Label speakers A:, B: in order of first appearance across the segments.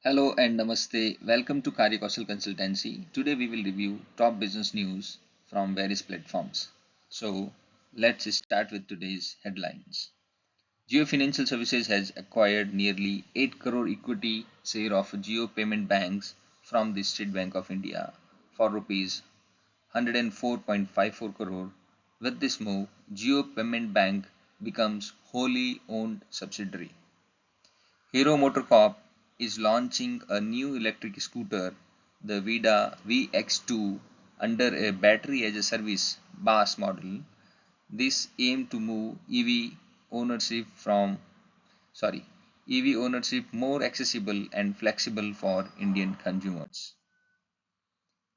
A: Hello and namaste. Welcome to Karya Kaushal Consultancy. Today we will review top business news from various platforms. So let's start with today's headlines. Jio Financial Services has acquired nearly 8 crore equity share of Jio Payment Banks from the State Bank of India for rupees 104.54 crore. With this move, Jio Payment Bank becomes wholly owned subsidiary. Hero MotoCorp is launching a new electric scooter, the Vida VX2, under a battery as a service BaaS model. This aims to move EV ownership more accessible and flexible for Indian consumers.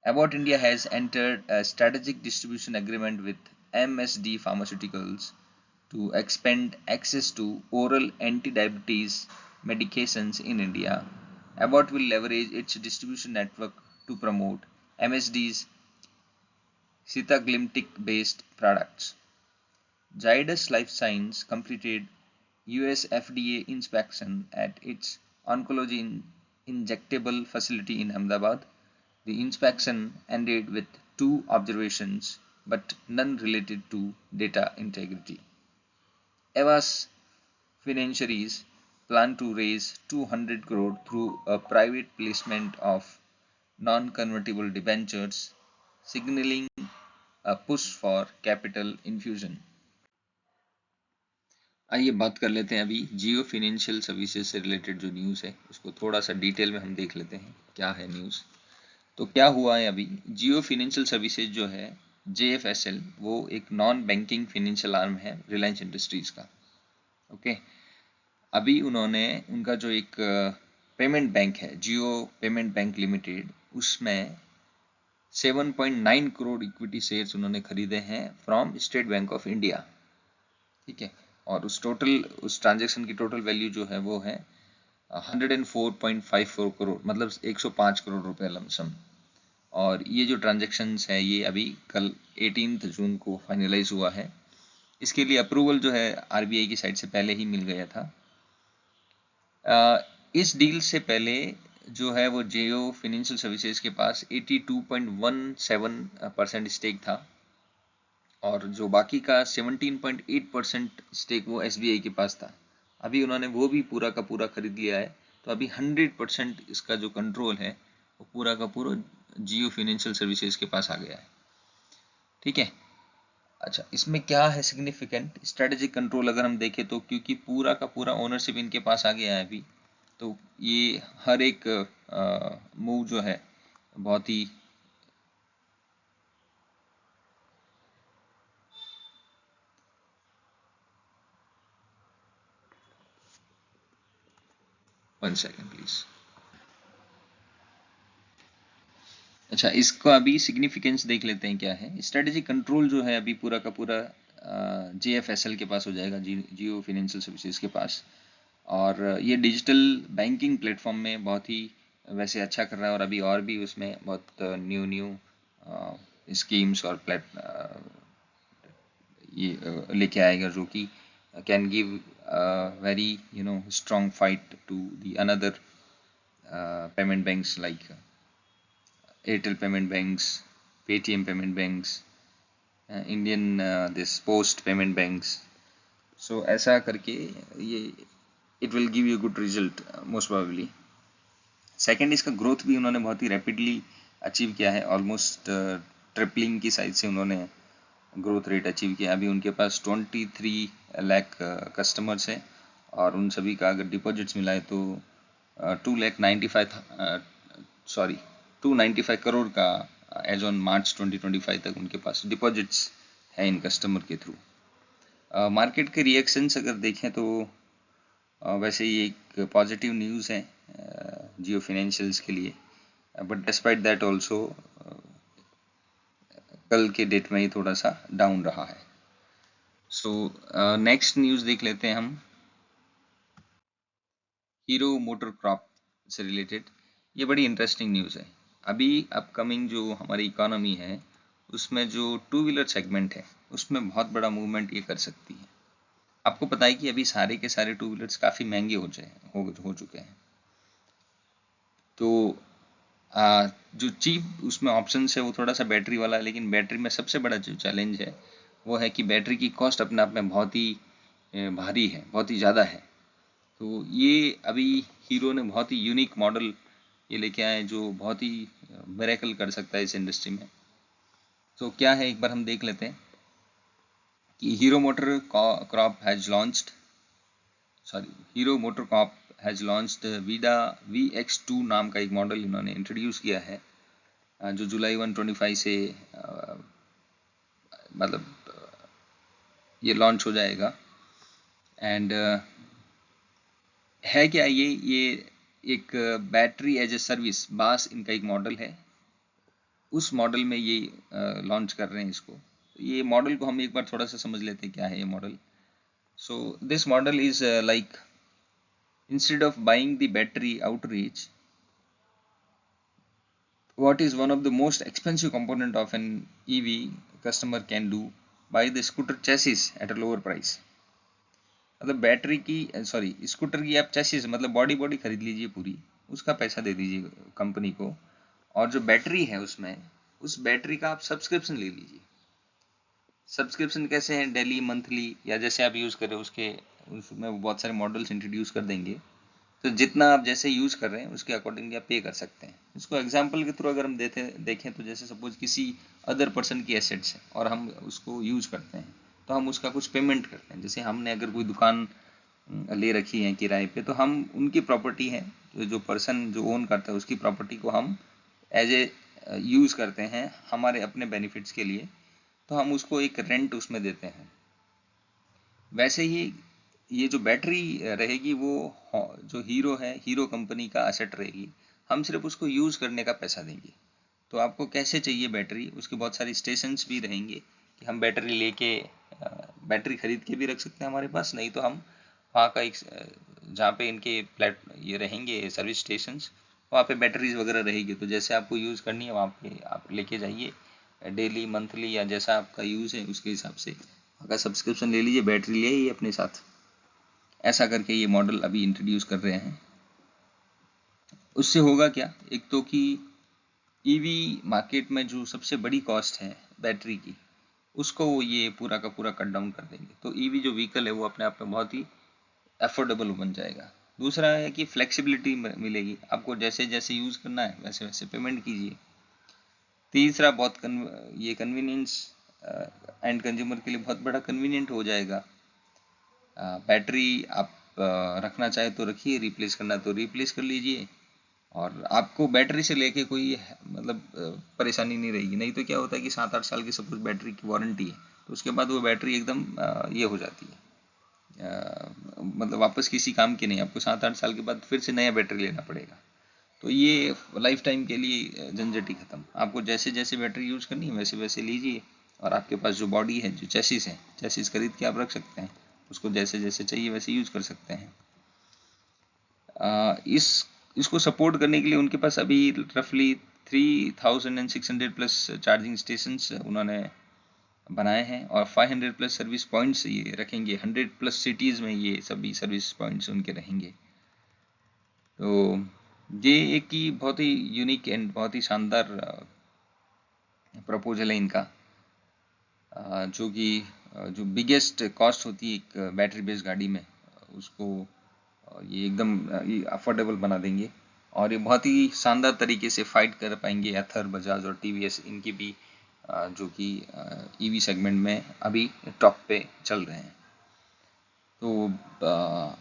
A: Abbott India has entered a strategic distribution agreement with MSD Pharmaceuticals to expand access to oral anti-diabetes medications in India. Abbott will leverage its distribution network to promote MSD's sitagliptin-based products. Zydus Lifesciences completed US FDA inspection at its oncology injectable facility in Ahmedabad. The inspection ended with two observations, but none related to data integrity. Aavas Financiaries plan to raise 200 crore through a private placement of non-convertible debentures, signaling a push for capital infusion. आइए बात कर लेते हैं अभी जियो financial services से related जो news है उसको थोड़ा सा डिटेल में हम देख लेते हैं क्या है न्यूज़। तो क्या हुआ है अभी, जियो फिनेंशियल सर्विसेज जो है JFSL वो एक नॉन बैंकिंग फिनेंशियल आर्म है रिलायंस इंडस्ट्रीज का। ओके, अभी उन्होंने उनका जो एक पेमेंट बैंक है जियो पेमेंट बैंक लिमिटेड, उसमें 7.9 करोड़ इक्विटी शेयर्स उन्होंने खरीदे हैं from state bank of India. ठीक है, और उस ट्रांजैक्शन की टोटल वैल्यू जो है वो है 104.54 करोड़, मतलब 105 करोड़ रुपए लमसम। और ये जो ट्रांजैक्शंस है ये अभी कल 18 जून को फाइनलाइज हुआ है। इसके लिए अप्रूवल जो है RBI की साइड से पहले ही मिल गया था। इस डील से पहले जो है वो जियो फिनेंशियल सर्विसेज के पास 82.17% स्टेक था और जो बाकी का 17.8% स्टेक वो SBI के पास था। अभी उन्होंने वो भी पूरा का पूरा खरीद लिया है, तो अभी 100% इसका जो कंट्रोल है वो पूरा का पूरा जियो फिनेंशियल सर्विसेज के पास आ गया है। ठीक है, अच्छा इसमें क्या है सिग्निफिकेंट स्ट्रेटेजिक कंट्रोल अगर हम देखें तो, क्योंकि पूरा का पूरा ओनरशिप इनके पास आ गया है अभी, तो ये हर एक मूव जो है बहुत ही वन सेकेंड प्लीज। अच्छा, इसका अभी सिग्निफिकेंस देख लेते हैं क्या है। स्ट्रेटेजिक कंट्रोल जो है अभी पूरा का पूरा JFSL के पास हो जाएगा, जियो फिनेंशियल सर्विसेज के पास। और ये डिजिटल बैंकिंग प्लेटफॉर्म में बहुत ही वैसे अच्छा कर रहा है और अभी और भी उसमें बहुत न्यू स्कीम्स और ये लेके आएगा जो कि can give very strong fight to the another payment banks like Airtel payment banks, Paytm payment banks, Indian this post payment banks. So ऐसा करके ये it will give you good result most probably. Second, इसका growth भी उन्होंने बहुत ही rapidly achieve किया है, almost tripling की साइड से उन्होंने ग्रोथ रेट अचीव किया। अभी उनके पास 23 लाख कस्टमर्स हैं और उन सभी का अगर डिपॉजिट्स मिलाए तो 295 करोड़ का एज ऑन मार्च 2025 तक उनके पास डिपॉजिट्स है इन कस्टमर के थ्रू। मार्केट के रिएक्शंस अगर देखें तो वैसे ये एक पॉजिटिव न्यूज़ है जियो फिनेंशियल्स के लिए, बट डिस्पाइट दैट ऑल्सो कल के डेट में ही थोड़ा सा डाउन रहा है। सो नेक्स्ट न्यूज़ देख लेते हैं हम, हीरो मोटर क्रॉप से रिलेटेड। ये बड़ी इंटरेस्टिंग न्यूज़ है। अभी अपकमिंग जो हमारी इकोनॉमी है उसमें जो टू व्हीलर सेगमेंट है उसमें बहुत बड़ा मूवमेंट ये कर सकती है। आपको पता है कि अभी सारे के सारे टू व्हीलर्स काफ़ी महंगे हो चुके हैं। तो जो चीप उसमें ऑप्शन है वो थोड़ा सा बैटरी वाला है, लेकिन बैटरी में सबसे बड़ा जो चैलेंज है वो है कि बैटरी की कॉस्ट अपने आप में बहुत ही भारी है, बहुत ही ज़्यादा है। तो ये अभी हीरो ने बहुत ही यूनिक मॉडल ये लेके आए जो बहुत ही मिरेकल कर सकता है इस इंडस्ट्री में। तो क्या है एक बार हम देख लेते हैं कि hero motor Corp has launched Vida VX2 नाम का एक मॉडल इन्होंने इंट्रोड्यूस किया है, जो जुलाई 1 25 से मतलब ये लॉन्च हो जाएगा। एंड है क्या ये एक बैटरी एज ए सर्विस बास इनका एक मॉडल है, उस मॉडल में ये लॉन्च कर रहे हैं इसको। ये मॉडल को हम एक बार थोड़ा सा समझ लेते हैं क्या है ये model. So this model is like, instead of buying the battery outreach, what is one of the most expensive component of an EV customer can do, buy the scooter chassis at a lower price। मतलब battery की scooter की आप chassis मतलब body खरीद लीजिए पूरी, उसका पैसा दे दीजिए कंपनी को, और जो बैटरी है उसमें उस बैटरी का आप सब्सक्रिप्शन ले लीजिए। सब्सक्रिप्शन कैसे है, डेली, मंथली या जैसे आप यूज़ करें उसके, उसमें बहुत सारे मॉडल्स इंट्रोड्यूस कर देंगे। तो जितना आप जैसे यूज़ कर रहे हैं उसके अकॉर्डिंगली आप पे कर सकते हैं। इसको एग्जांपल के थ्रू अगर हम देखें तो जैसे सपोज किसी अदर पर्सन की एसेट्स है और हम उसको यूज़ करते हैं, तो हम उसका कुछ पेमेंट करते हैं। जैसे हमने अगर कोई दुकान ले रखी है किराए पे, तो हम उनकी प्रॉपर्टी है, जो पर्सन जो ओन करता है उसकी प्रॉपर्टी को हम एज ए यूज़ करते हैं हमारे अपने बेनिफिट्स के लिए, तो हम उसको एक रेंट उसमें देते हैं। वैसे ही ये जो बैटरी रहेगी वो जो हीरो है, हीरो कंपनी का एसेट रहेगी, हम सिर्फ उसको यूज़ करने का पैसा देंगे। तो आपको कैसे चाहिए बैटरी, उसके बहुत सारी स्टेशंस भी रहेंगे कि हम बैटरी लेके बैटरी खरीद के भी रख सकते हैं हमारे पास, नहीं तो हम वहाँ का एक जहाँ पे इनके ये रहेंगे सर्विस स्टेशंस, वहाँ पे बैटरीज वगैरह रहेगी। तो जैसे आपको यूज़ करनी है वहाँ पे आप लेके जाइए, डेली, मंथली या जैसा आपका यूज़ है उसके हिसाब से का सब्सक्रिप्शन ले लीजिए, बैटरी ले आइए अपने साथ। ऐसा करके ये मॉडल अभी इंट्रोड्यूस कर रहे हैं। उससे होगा क्या, एक तो कि ईवी मार्केट में जो सबसे बड़ी कॉस्ट है बैटरी की, उसको वो ये पूरा का पूरा कट डाउन कर देंगे। तो ईवी जो व्हीकल है वो अपने आप में बहुत ही अफोर्डेबल बन जाएगा। दूसरा है कि फ्लेक्सिबिलिटी मिलेगी, आपको जैसे जैसे यूज़ करना है वैसे वैसे पेमेंट कीजिए। तीसरा ये कन्वीनियंस एंड कंज्यूमर के लिए बहुत बड़ा कन्वीनियंट हो जाएगा। बैटरी आप रखना चाहे तो रखिए, रिप्लेस करना तो रिप्लेस कर लीजिए, और आपको बैटरी से लेके कोई मतलब परेशानी नहीं रहेगी। नहीं तो क्या होता है कि 7-8 साल की सपोज बैटरी की वारंटी है, तो उसके बाद वो बैटरी एकदम ये हो जाती है, मतलब वापस किसी काम की नहीं, आपको 7-8 साल के बाद फिर से नया बैटरी लेना पड़ेगा। तो ये लाइफ टाइम के लिए झंझट ही खत्म। आपको जैसे जैसे बैटरी यूज़ करनी है वैसे वैसे लीजिए, और आपके पास जो बॉडी है, जो चैसिस है, चैसिस खरीद के आप रख सकते हैं, उसको जैसे जैसे चाहिए वैसे यूज़ कर सकते हैं। इसको सपोर्ट करने के लिए उनके पास अभी रफली 3600 प्लस चार्जिंग स्टेशंस उन्होंने बनाए हैं, और 500 प्लस सर्विस पॉइंट्स ये रखेंगे। 100 प्लस सिटीज़ में ये सभी सर्विस पॉइंट्स उनके रहेंगे। तो ये एक ही बहुत ही यूनिक एंड बहुत ही शानदार प्रपोजल है इनका, जो कि जो बिगेस्ट कॉस्ट होती है एक बैटरी बेस्ड गाड़ी में, उसको ये एकदम अफोर्डेबल बना देंगे, और ये बहुत ही शानदार तरीके से फाइट कर पाएंगे एथर, बजाज और टीवीएस, इनकी भी जो कि ईवी सेगमेंट में अभी टॉप पे चल रहे हैं। तो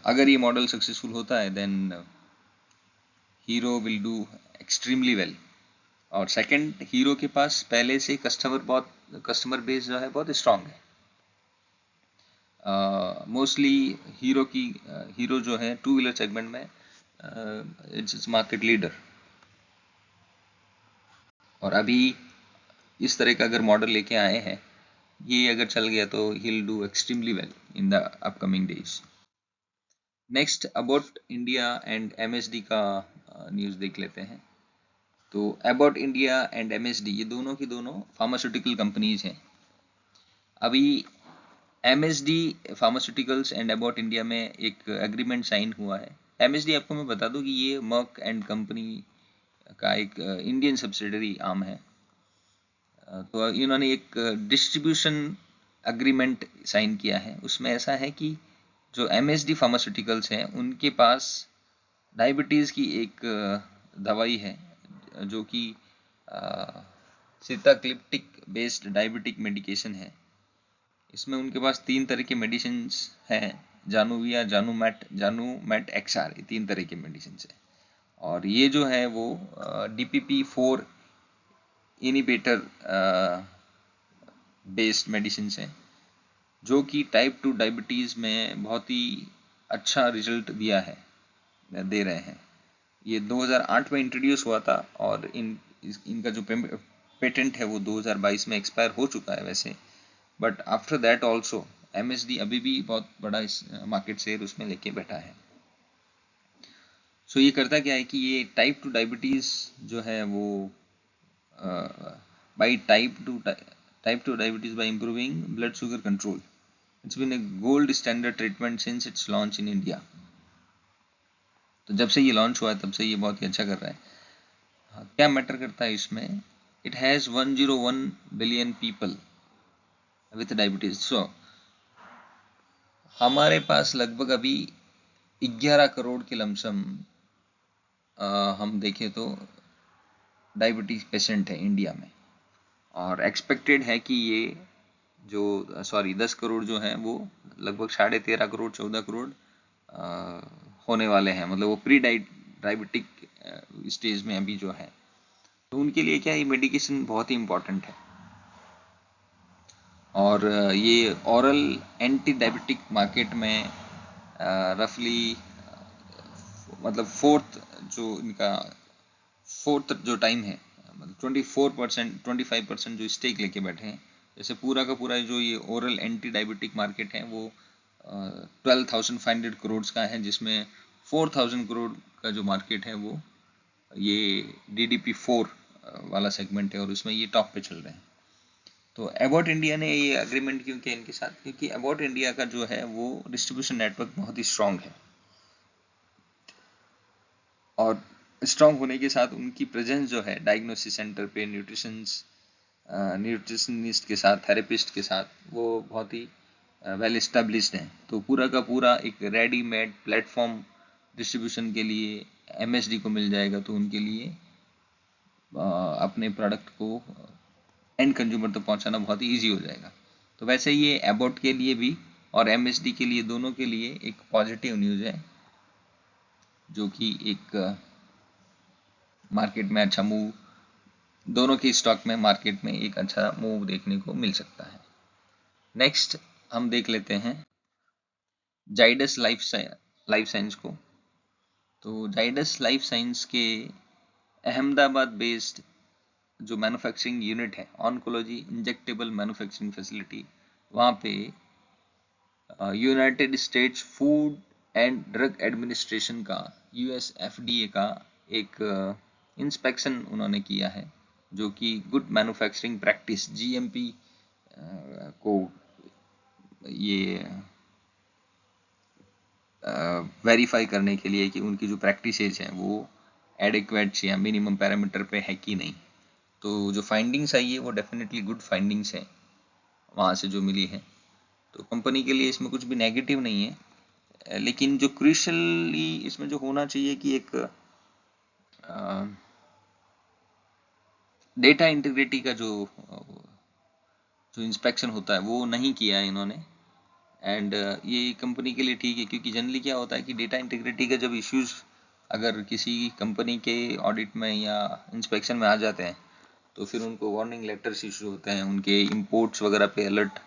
A: अगर ये मॉडल सक्सेसफुल होता है then hero will do extremely well. और सेकंड, हीरो के पास पहले से कस्टमर बेस जो है बहुत स्ट्रांग है। मोस्टली हीरो जो है टू व्हीलर सेगमेंट में इट्स मार्केट लीडर, और अभी इस तरह का अगर मॉडल लेके आए हैं, ये अगर चल गया तो he'll do extremely well in the upcoming days। Next about India and MSD का न्यूज़ देख लेते हैं। तो अबाउट इंडिया एंड MSD ये दोनों की दोनों फार्मास्यूटिकल कंपनीज हैं। अभी MSD pharmaceuticals and about India में एक एग्रीमेंट साइन हुआ है। MSD आपको मैं बता दूं कि ये मर्क एंड कंपनी का एक इंडियन सब्सिडरी आर्म है। तो इन्होंने एक डिस्ट्रीब्यूशन अग्रीमेंट साइन किया है। उसमें ऐसा है कि जो MSD फार्मास्यूटिकल्स हैं उनके पास डायबिटीज़ की एक दवाई है जो कि सीताक्लिप्टिक बेस्ड डायबिटिक मेडिकेशन है। इसमें उनके पास 3 तरह के मेडिसिन हैं, जानुविया, जानुमैट XR, ये 3 तरह के मेडिसिन है। और ये जो है वो DPP-4 इनिबिटर बेस्ड मेडिसिन है जो कि टाइप 2 डायबिटीज़ में बहुत ही अच्छा रिजल्ट दे रहे हैं। ये 2008 में इंट्रोड्यूस हुआ था और इनका जो पेटेंट है वो 2022 में एक्सपायर हो चुका है वैसे, but after that also MSD अभी भी बहुत बड़ा इस मार्केट शेयर उसमें लेके बैठा है। सो ये करता क्या है कि ये टाइप 2 डायबिटीज़ जो है वो by type 2 diabetes by improving blood sugar control, it's been a gold standard treatment since its launch in India. तो जब से ये लॉन्च हुआ है तब से ये बहुत ही अच्छा कर रहा है। हाँ, क्या मैटर करता है इसमें, it has 101 billion people with diabetes. So हमारे पास लगभग अभी 11 करोड़ के लमसम हम देखें तो डायबिटीज पेशेंट है इंडिया में, और एक्सपेक्टेड है कि ये जो 10 करोड़ जो हैं वो लगभग 13.5 करोड़ 14 करोड़ होने वाले हैं, मतलब वो प्री डायबिटिक स्टेज में अभी जो है। तो उनके लिए क्या ये मेडिकेशन बहुत ही इम्पोर्टेंट है। और ये ओरल एंटी डायबिटिक मार्केट में रफली मतलब फोर्थ जो टाइम है, मतलब 25% जो स्टेक लेके बैठे हैं। जैसे पूरा का पूरा जो ये ओरल एंटी डायबिटिक मार्केट है वो 12,500 करोड़ का है, जिसमें 4,000 करोड़ का जो मार्केट है वो ये DDP-4 वाला सेगमेंट है, और उसमें ये टॉप पे चल रहे हैं। तो अबाउट इंडिया ने ये अग्रीमेंट क्यों किया इनके साथ, क्योंकि अबाउट इंडिया का जो है वो डिस्ट्रीब्यूशन नेटवर्क बहुत ही स्ट्रांग है, और स्ट्रांग होने के साथ उनकी प्रेजेंस जो है डायग्नोसिस सेंटर पे न्यूट्रिशनिस्ट के साथ, थेरेपिस्ट के साथ, वो बहुत ही वेल एस्टेब्लिश्ड है। तो पूरा का पूरा एक रेडीमेड प्लेटफॉर्म डिस्ट्रीब्यूशन के लिए MSD को मिल जाएगा, तो उनके लिए अपने प्रोडक्ट को एंड कंज्यूमर तक पहुंचाना बहुत ही ईजी हो जाएगा। तो वैसे ये एबॉट के लिए भी और MSD के लिए, दोनों के लिए एक पॉजिटिव न्यूज़ है, जो कि एक मार्केट में अच्छा मूव, दोनों की स्टॉक में मार्केट में एक अच्छा मूव देखने को मिल सकता है। नेक्स्ट हम देख लेते हैं जाइडस लाइफ साइंस को। तो जाइडस लाइफ साइंस के अहमदाबाद बेस्ड जो मैन्युफैक्चरिंग यूनिट है, ऑन्कोलॉजी इंजेक्टेबल मैन्युफैक्चरिंग फैसिलिटी, वहाँ पे United states food and drug administration का, US FDA का एक इंस्पेक्शन उन्होंने किया है, जो कि गुड मैन्युफैक्चरिंग प्रैक्टिस GMP को ये वेरीफाई करने के लिए कि उनकी जो प्रैक्टिसेज हैं वो एडिक्वेट या मिनिमम पैरामीटर पे है कि नहीं। तो जो फाइंडिंग्स आई है वो डेफिनेटली गुड फाइंडिंग्स है वहाँ से जो मिली है। तो कंपनी के लिए इसमें कुछ भी नेगेटिव नहीं है, लेकिन जो क्रूशली इसमें जो होना चाहिए कि एक डेटा इंटीग्रिटी का जो इंस्पेक्शन होता है वो नहीं किया है इन्होंने। एंड ये कंपनी के लिए ठीक है, क्योंकि जनरली क्या होता है कि डेटा इंटीग्रिटी का जब इश्यूज अगर किसी कंपनी के ऑडिट में या इंस्पेक्शन में आ जाते हैं तो फिर उनको वार्निंग लेटर्स इशू होते हैं, उनके इंपोर्ट्स वगैरह पे अलर्ट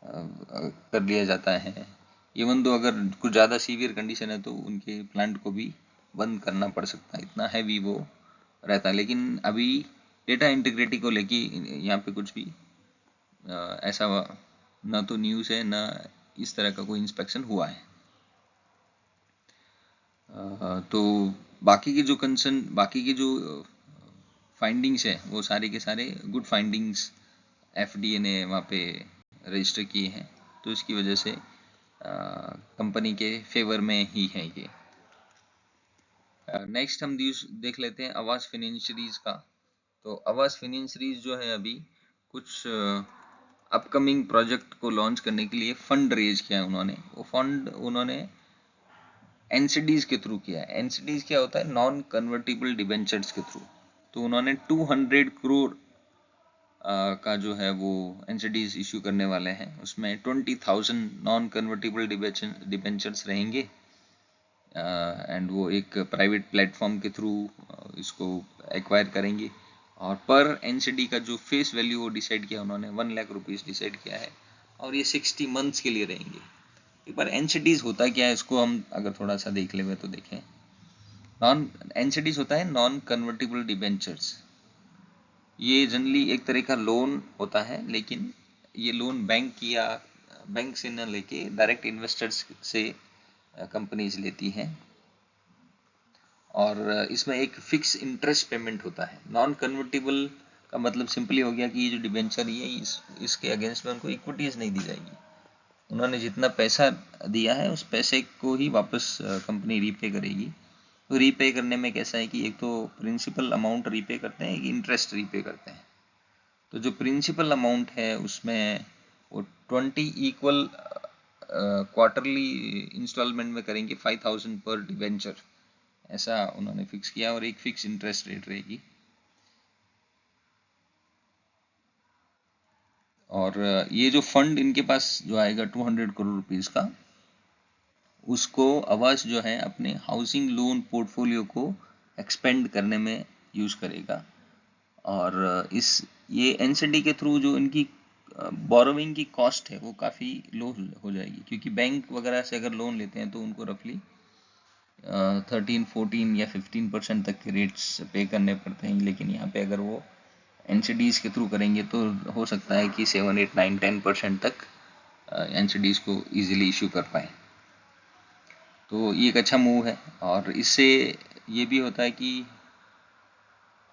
A: कर लिया जाता है। इवन दो अगर कुछ ज़्यादा सीवियर कंडीशन है तो उनके प्लांट को भी बंद करना पड़ सकता है, इतना हैवी वो रहता है। लेकिन अभी डेटा इंटीग्रिटी को लेके यहाँ पे कुछ भी ऐसा ना तो न्यूज़ है, ना इस तरह का कोई इंस्पेक्शन हुआ है। तो बाकी की जो फाइंडिंग्स है वो सारे के सारे गुड फाइंडिंग्स FDA ने वहाँ पे रजिस्टर किए हैं, तो इसकी वजह से कंपनी के फेवर में ही है ये। नेक्स्ट हम देख लेते हैं आवास फिनेंशियरीज का। तो आवास फिनेंशियरीज जो है अभी कुछ अपकमिंग प्रोजेक्ट को लॉन्च करने के लिए फंड रेज किया है उन्होंने। वो फंड उन्होंने एनसीडीज के थ्रू किया है। एनसीडीज क्या होता है? नॉन कन्वर्टिबल डिबेंचर्स के थ्रू। तो उन्होंने 200 करोड़ का जो है वो एनसीडीज इशू करने वाले हैं। उसमें 20,000 नॉन कन्वर्टिबल डिबेंचर्स रहेंगे एंड वो एक प्राइवेट प्लेटफॉर्म के थ्रू इसको एक्वायर करेंगे। और पर एनसीडी का जो फेस वैल्यू वो डिसाइड किया उन्होंने 1 लाख रुपीस डिसाइड किया है और ये 60 मंथ्स के लिए रहेंगे। एक बार एनसीडीज होता क्या है इसको हम अगर थोड़ा सा देख ले तो देखें। नॉन एनसीडीज होता है नॉन कन्वर्टिबल डिबेंचर्स। ये जनरली एक तरह का लोन होता है, लेकिन ये लोन बैंक से न लेके डायरेक्ट इन्वेस्टर्स से कंपनीज लेती हैं और इसमें एक फिक्स इंटरेस्ट पेमेंट होता है। नॉन कन्वर्टिबल का मतलब सिंपली हो गया कि ये जो डिबेंचर है इसके अगेंस्ट में उनको इक्विटीज नहीं दी जाएगी। उन्होंने जितना पैसा दिया है उस पैसे को ही वापस कंपनी रीपे करेगी। तो रीपे करने में कैसा है कि एक तो प्रिंसिपल अमाउंट रीपे करते हैं, एक इंटरेस्ट रीपे करते हैं। तो जो प्रिंसिपल अमाउंट है उसमें वो 20 इक्वल क्वार्टरली इंस्टॉलमेंट में करेंगे 5,000 पर डिवेंचर, ऐसा उन्होंने फिक्स किया और एक फिक्स इंटरेस्ट रेट रहेगी। और ये जो फंड इनके पास जो आएगा 200 करोड़ रुपीस का, उसको आवास जो है अपने हाउसिंग लोन पोर्टफोलियो को एक्सपेंड करने में यूज करेगा। और इस ये एनसीडी के थ्रू जो इनकी बोरोविंग की कॉस्ट है वो काफ़ी लो हो जाएगी, क्योंकि बैंक वगैरह से अगर लोन लेते हैं तो उनको रफली 13, 14 या 15% तक के रेट्स पे करने पड़ते हैं। लेकिन यहाँ पे अगर वो एनसीडीज के थ्रू करेंगे तो हो सकता है कि 7, 8, 9, 10% तक एनसीडीज को इजीली इशू कर पाए। तो ये एक अच्छा मूव है और इससे ये भी होता है कि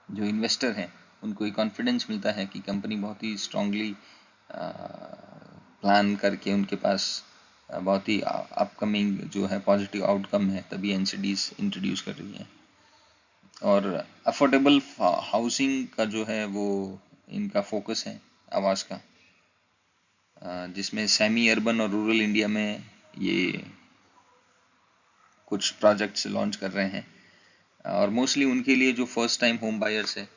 A: जो इन्वेस्टर हैं उनको एक कॉन्फिडेंस मिलता है कि कंपनी बहुत ही स्ट्रांगली प्लान करके उनके पास बहुत ही अपकमिंग जो है पॉजिटिव आउटकम है, तभी एनसीडीज इंट्रोड्यूस कर रही है। और अफोर्डेबल हाउसिंग का जो है वो इनका फोकस है आवास का, जिसमें सेमी अर्बन और रूरल इंडिया में ये कुछ प्रोजेक्ट्स लॉन्च कर रहे हैं। और मोस्टली उनके लिए जो फर्स्ट टाइम होम बायर्स है,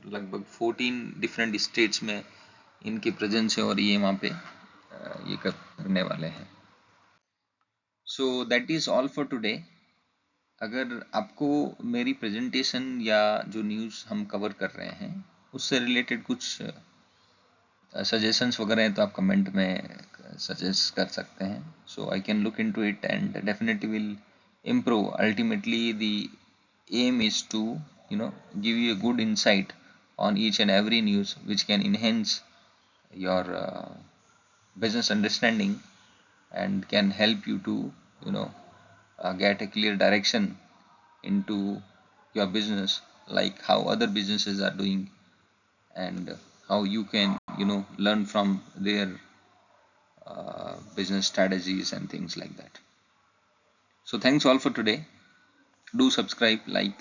A: लगभग 14 डिफरेंट स्टेट्स में इनकी प्रेजेंस है और ये वहाँ पे ये करने वाले हैं। So that is all for today. अगर आपको मेरी प्रेजेंटेशन या जो न्यूज़ हम कवर कर रहे हैं उससे रिलेटेड कुछ सजेशंस वगैरह हैं तो आप कमेंट में सजेस्ट कर सकते हैं। So I can look into it and definitely will improve. Ultimately the aim is to give you a good insight on each and every news which can enhance your business understanding and can help you to get a clear direction into your business, like how other businesses are doing and how you can learn from their business strategies and things like that. So thanks all for today. Do subscribe, like,